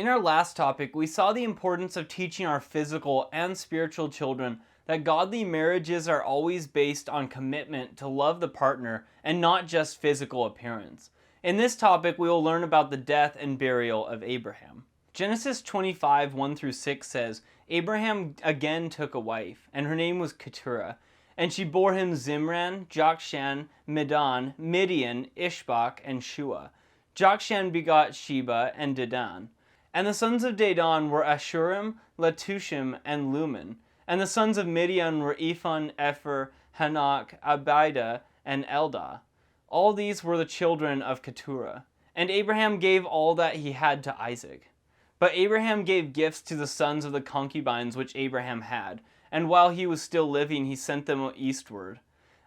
In our last topic, we saw the importance of teaching our physical and spiritual children that godly marriages are always based on commitment to love the partner and not just physical appearance. In this topic, we will learn about the death and burial of Abraham. Genesis 25, 1 through 6 says, Abraham again took a wife, and her name was Keturah. And she bore him Zimran, Jokshan, Medan, Midian, Ishbak, and Shua. Jokshan begot Sheba and Dedan. And the sons of Dedan were Ashurim, Letushim, and Lumen. And the sons of Midian were Ephon, Epher, Hanok, Abida, and Eldah. All these were the children of Keturah. And Abraham gave all that he had to Isaac. But Abraham gave gifts to the sons of the concubines which Abraham had, and while he was still living he sent them eastward,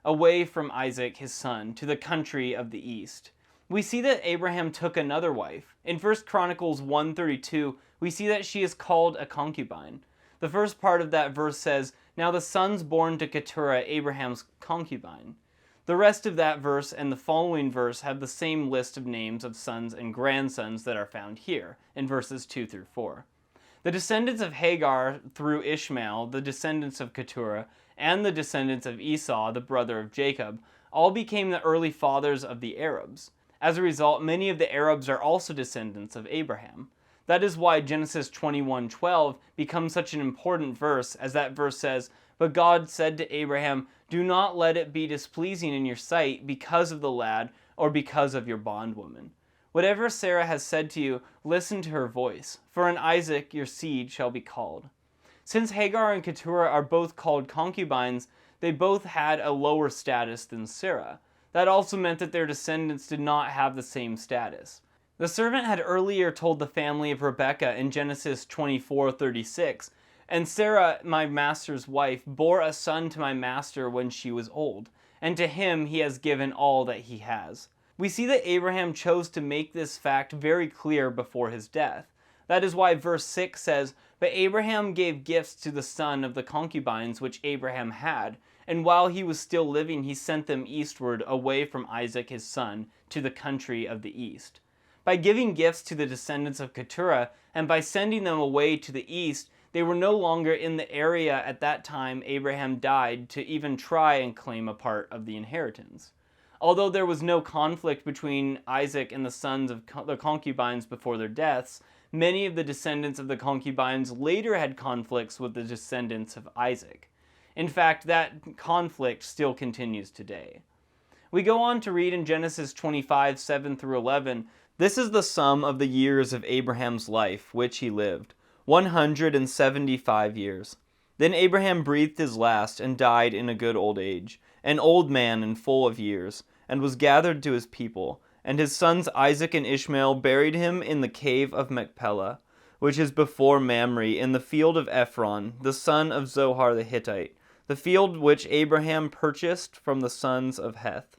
away from Isaac his son, to the country of the east. We see that Abraham took another wife. In 1 Chronicles 1:32, we see that she is called a concubine. The first part of that verse says, Now the sons born to Keturah, Abraham's concubine. The rest of that verse and the following verse have the same list of names of sons and grandsons that are found here, in verses 2 through 4. The descendants of Hagar through Ishmael, the descendants of Keturah, and the descendants of Esau, the brother of Jacob, all became the early fathers of the Arabs. As a result, many of the Arabs are also descendants of Abraham. That is why Genesis 21:12 becomes such an important verse, as that verse says, But God said to Abraham, Do not let it be displeasing in your sight because of the lad or because of your bondwoman. Whatever Sarah has said to you, listen to her voice, for in Isaac your seed shall be called. Since Hagar and Keturah are both called concubines, they both had a lower status than Sarah. That also meant that their descendants did not have the same status. The servant had earlier told the family of Rebekah in Genesis 24:36, And Sarah, my master's wife, bore a son to my master when she was old, and to him he has given all that he has. We see that Abraham chose to make this fact very clear before his death. That is why verse 6 says, But Abraham gave gifts to the son of the concubines which Abraham had, and while he was still living he sent them eastward away from Isaac his son to the country of the east. By giving gifts to the descendants of Keturah, and by sending them away to the east, they were no longer in the area at that time Abraham died to even try and claim a part of the inheritance. Although there was no conflict between Isaac and the sons of the concubines before their deaths, many of the descendants of the concubines later had conflicts with the descendants of Isaac. In fact, that conflict still continues today. We go on to read in Genesis 25, 7 through 11, This is the sum of the years of Abraham's life, which he lived, 175 years. Then Abraham breathed his last and died in a good old age, an old man and full of years, and was gathered to his people. And his sons Isaac and Ishmael buried him in the cave of Machpelah, which is before Mamre, in the field of Ephron, the son of Zohar the Hittite, the field which Abraham purchased from the sons of Heth.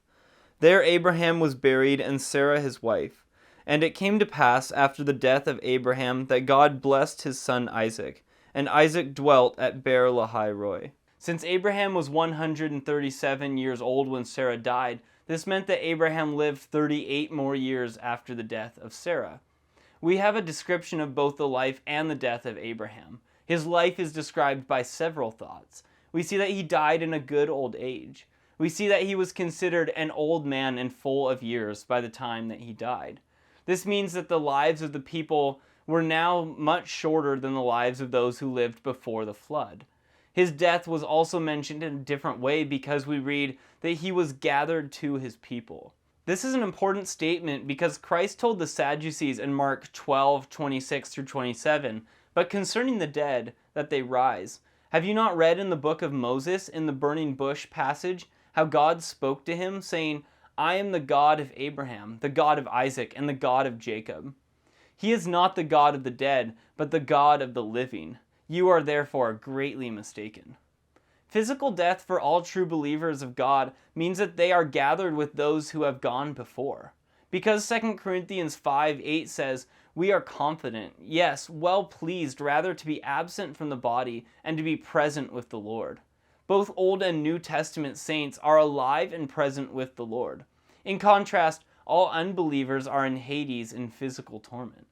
There Abraham was buried, and Sarah his wife. And it came to pass after the death of Abraham that God blessed his son Isaac, and Isaac dwelt at Beer Lahai Roi. Since Abraham was 137 years old when Sarah died, this meant that Abraham lived 38 more years after the death of Sarah. We have a description of both the life and the death of Abraham. His life is described by several thoughts. We see that he died in a good old age. We see that he was considered an old man and full of years by the time that he died. This means that the lives of the people were now much shorter than the lives of those who lived before the flood. His death was also mentioned in a different way because we read that he was gathered to his people. This is an important statement because Christ told the Sadducees in Mark 12:26 through 27, But concerning the dead, that they rise. Have you not read in the book of Moses, in the burning bush passage, how God spoke to him, saying, I am the God of Abraham, the God of Isaac, and the God of Jacob. He is not the God of the dead, but the God of the living. You are therefore greatly mistaken. Physical death for all true believers of God means that they are gathered with those who have gone before. Because 2 Corinthians 5:8 says, We are confident, yes, well pleased rather to be absent from the body and to be present with the Lord. Both Old and New Testament saints are alive and present with the Lord. In contrast, all unbelievers are in Hades in physical torment.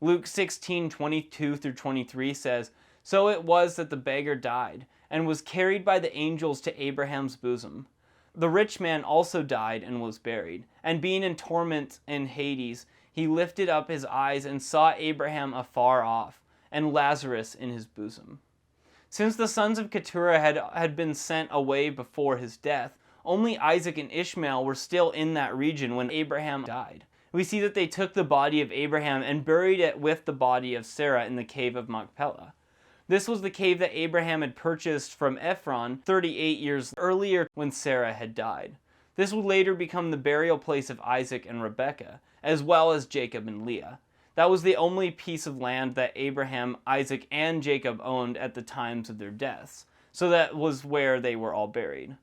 Luke 16:22 through 23 says, "So it was that the beggar died, and was carried by the angels to Abraham's bosom. The rich man also died and was buried, and being in torment in Hades, he lifted up his eyes and saw Abraham afar off, and Lazarus in his bosom." Since the sons of Keturah had been sent away before his death, only Isaac and Ishmael were still in that region when Abraham died. We see that they took the body of Abraham and buried it with the body of Sarah in the cave of Machpelah. This was the cave that Abraham had purchased from Ephron 38 years earlier when Sarah had died. This would later become the burial place of Isaac and Rebekah, as well as Jacob and Leah. That was the only piece of land that Abraham, Isaac, and Jacob owned at the times of their deaths, so that was where they were all buried.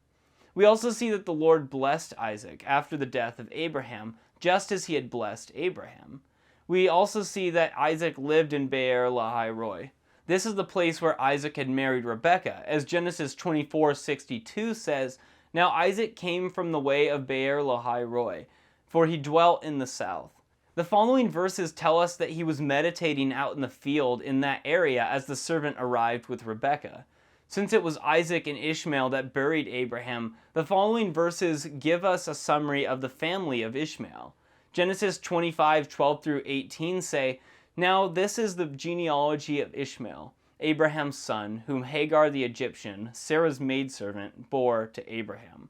We also see that the Lord blessed Isaac after the death of Abraham, just as he had blessed Abraham. We also see that Isaac lived in Beer Lahai Roi. This is the place where Isaac had married Rebekah, as Genesis 24:62 says, "Now Isaac came from the way of Beer Lahai Roi, for he dwelt in the south." The following verses tell us that he was meditating out in the field in that area as the servant arrived with Rebekah. Since it was Isaac and Ishmael that buried Abraham, the following verses give us a summary of the family of Ishmael. Genesis 25:12 through 18 say, "Now this is the genealogy of Ishmael, Abraham's son, whom Hagar the Egyptian, Sarah's maidservant, bore to Abraham.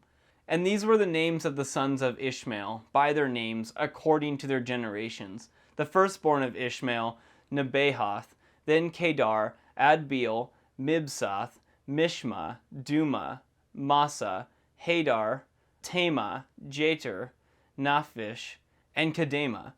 And these were the names of the sons of Ishmael, by their names, according to their generations. The firstborn of Ishmael, Nebaioth, then Kedar, Adbeel, Mibsath, Mishma, Duma, Massa, Hadar, Tema, Jeter, Naphish, and Kedema.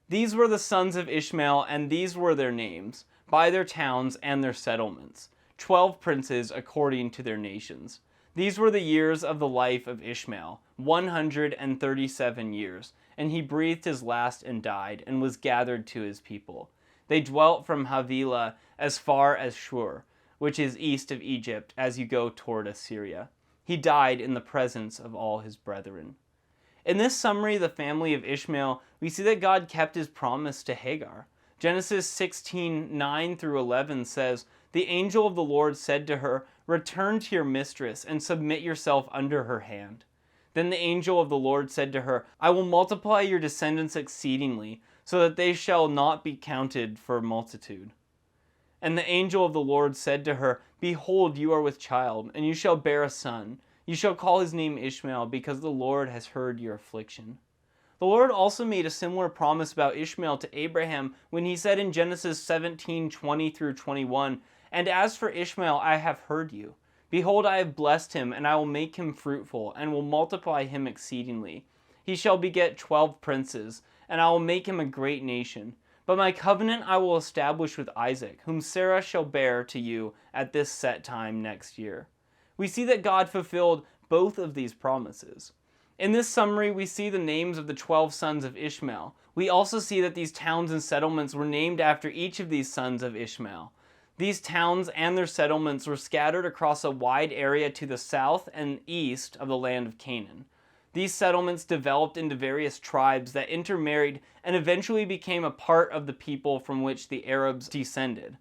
These were the sons of Ishmael, and these were their names, by their towns and their settlements, 12 princes according to their nations. These were the years of the life of Ishmael, 137 years, and he breathed his last and died, and was gathered to his people. They dwelt from Havilah as far as Shur, which is east of Egypt, as you go toward Assyria. He died in the presence of all his brethren." In this summary of the family of Ishmael, we see that God kept his promise to Hagar. Genesis 16:9 through 11 says, "The angel of the Lord said to her, 'Return to your mistress, and submit yourself under her hand.' Then the angel of the Lord said to her, 'I will multiply your descendants exceedingly, so that they shall not be counted for multitude.' And the angel of the Lord said to her, 'Behold, you are with child, and you shall bear a son. You shall call his name Ishmael, because the Lord has heard your affliction.'" The Lord also made a similar promise about Ishmael to Abraham when he said in Genesis 17:20 through 21, "And as for Ishmael, I have heard you. Behold, I have blessed him, and I will make him fruitful, and will multiply him exceedingly. He shall beget 12 princes, and I will make him a great nation. But my covenant I will establish with Isaac, whom Sarah shall bear to you at this set time next year." We see that God fulfilled both of these promises. In this summary, we see the names of the 12 sons of Ishmael. We also see that these towns and settlements were named after each of these sons of Ishmael. These towns and their settlements were scattered across a wide area to the south and east of the land of Canaan. These settlements developed into various tribes that intermarried and eventually became a part of the people from which the Arabs descended.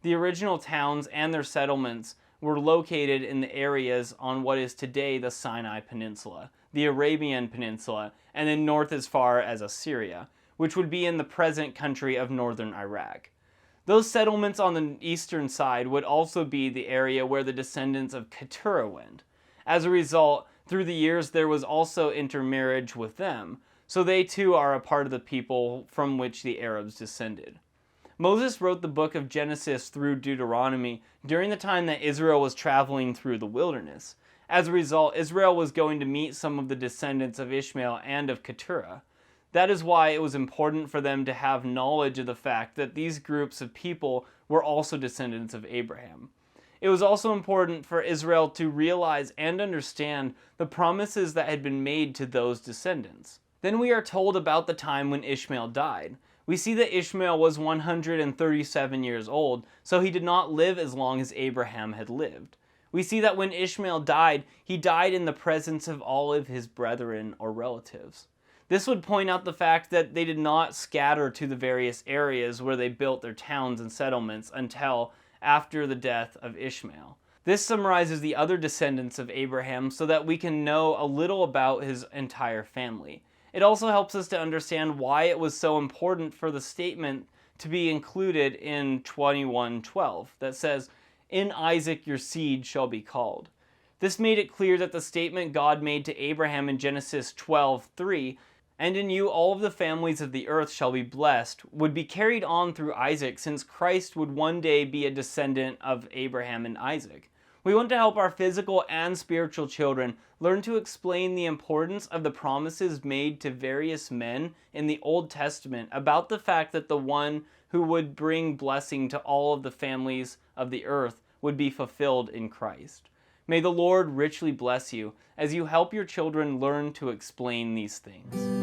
The original towns and their settlements were located in the areas on what is today the Sinai Peninsula, the Arabian Peninsula, and then north as far as Assyria, which would be in the present country of northern Iraq. Those settlements on the eastern side would also be the area where the descendants of Keturah went. As a result, through the years there was also intermarriage with them, so they too are a part of the people from which the Arabs descended. Moses wrote the book of Genesis through Deuteronomy during the time that Israel was traveling through the wilderness. As a result, Israel was going to meet some of the descendants of Ishmael and of Keturah. That is why it was important for them to have knowledge of the fact that these groups of people were also descendants of Abraham. It was also important for Israel to realize and understand the promises that had been made to those descendants. Then we are told about the time when Ishmael died. We see that Ishmael was 137 years old, so he did not live as long as Abraham had lived. We see that when Ishmael died, he died in the presence of all of his brethren or relatives. This would point out the fact that they did not scatter to the various areas where they built their towns and settlements until after the death of Ishmael. This summarizes the other descendants of Abraham so that we can know a little about his entire family. It also helps us to understand why it was so important for the statement to be included in 21:12 that says, "In Isaac your seed shall be called." This made it clear that the statement God made to Abraham in Genesis 12:3, "And in you all of the families of the earth shall be blessed," would be carried on through Isaac, since Christ would one day be a descendant of Abraham and Isaac. We want to help our physical and spiritual children learn to explain the importance of the promises made to various men in the Old Testament about the fact that the one who would bring blessing to all of the families of the earth would be fulfilled in Christ. May the Lord richly bless you as you help your children learn to explain these things.